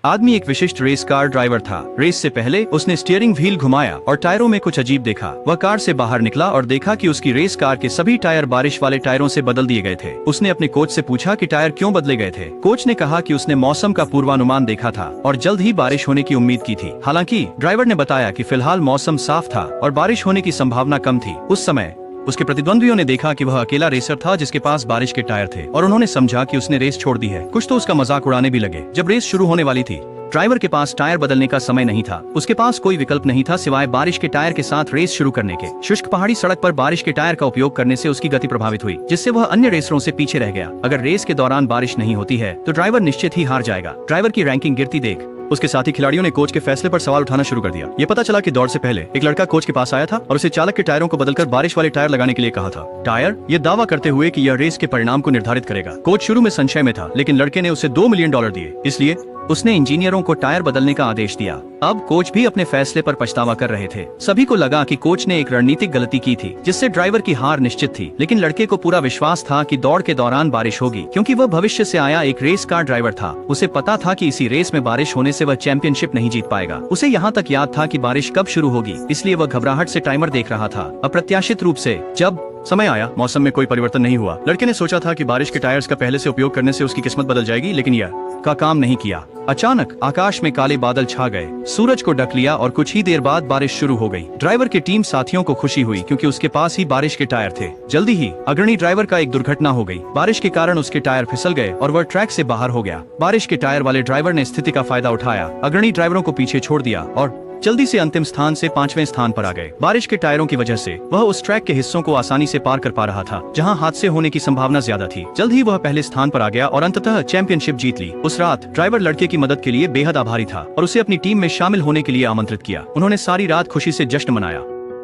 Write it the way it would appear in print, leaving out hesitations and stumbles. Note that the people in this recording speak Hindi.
आदमी एक विशिष्ट रेस कार ड्राइवर था। रेस से पहले उसने स्टीयरिंग व्हील घुमाया और टायरों में कुछ अजीब देखा। वह कार से बाहर निकला और देखा कि उसकी रेस कार के सभी टायर बारिश वाले टायरों से बदल दिए गए थे। उसने अपने कोच से पूछा कि टायर क्यों बदले गए थे। कोच ने कहा कि उसने मौसम का पूर्वानुमान देखा था और जल्द ही बारिश होने की उम्मीद की थी। हालांकि ड्राइवर ने बताया कि फिलहाल मौसम साफ था और बारिश होने की संभावना कम थी। उस समय उसके प्रतिद्वंदियों ने देखा कि वह अकेला रेसर था जिसके पास बारिश के टायर थे और उन्होंने समझा कि उसने रेस छोड़ दी है। कुछ तो उसका मजाक उड़ाने भी लगे। जब रेस शुरू होने वाली थी, ड्राइवर के पास टायर बदलने का समय नहीं था। उसके पास कोई विकल्प नहीं था सिवाय बारिश के टायर के साथ रेस शुरू करने के। शुष्क पहाड़ी सड़क पर बारिश के टायर का उपयोग करने से उसकी गति प्रभावित हुई, जिससे वह अन्य रेसरों से पीछे रह गया। अगर रेस के दौरान बारिश नहीं होती है तो ड्राइवर निश्चित ही हार जाएगा। ड्राइवर की रैंकिंग गिरती देख उसके साथी खिलाड़ियों ने कोच के फैसले पर सवाल उठाना शुरू कर दिया। ये पता चला कि दौड़ से पहले एक लड़का कोच के पास आया था और उसे चालक के टायरों को बदलकर बारिश वाले टायर लगाने के लिए कहा था। टायर ये दावा करते हुए कि यह रेस के परिणाम को निर्धारित करेगा। कोच शुरू में संशय में था, लेकिन लड़के ने उसे $2 मिलियन दिए, इसलिए उसने इंजीनियरों को टायर बदलने का आदेश दिया। अब कोच भी अपने फैसले पर पछतावा कर रहे थे। सभी को लगा कि कोच ने एक रणनीतिक गलती की थी जिससे ड्राइवर की हार निश्चित थी, लेकिन लड़के को पूरा विश्वास था कि दौड़ के दौरान बारिश होगी, क्योंकि वह भविष्य से आया एक रेस कार ड्राइवर था। उसे पता था कि इसी रेस में बारिश होने से वह चैंपियनशिप नहीं जीत पाएगा। उसे यहाँ तक याद था कि बारिश कब शुरू होगी, इसलिए वह घबराहट से टाइमर देख रहा था। अप्रत्याशित रूप से जब समय आया, मौसम में कोई परिवर्तन नहीं हुआ। लड़के ने सोचा था कि बारिश के टायर्स का पहले से उपयोग करने से उसकी किस्मत बदल जाएगी, लेकिन यह का काम नहीं किया। अचानक आकाश में काले बादल छा गए, सूरज को ढक लिया और कुछ ही देर बाद बारिश शुरू हो गई। ड्राइवर के टीम साथियों को खुशी हुई क्योंकि उसके पास ही बारिश के टायर थे। जल्दी ही अग्रणी ड्राइवर का एक दुर्घटना हो गई। बारिश के कारण उसके टायर फिसल गए और वह ट्रैक से बाहर हो गया। बारिश के टायर वाले ड्राइवर ने स्थिति का फायदा उठाया, अग्रणी ड्राइवरों को पीछे छोड़ दिया और जल्दी से अंतिम स्थान से 5वें स्थान पर आ गए। बारिश के टायरों की वजह से वह उस ट्रैक के हिस्सों को आसानी से पार कर पा रहा था जहां हादसे होने की संभावना ज्यादा थी। जल्द ही वह पहले स्थान पर आ गया और अंततः चैंपियनशिप जीत ली। उस रात ड्राइवर लड़के की मदद के लिए बेहद आभारी था और उसे अपनी टीम में शामिल होने के लिए आमंत्रित किया। उन्होंने सारी रात खुशी से जश्न मनाया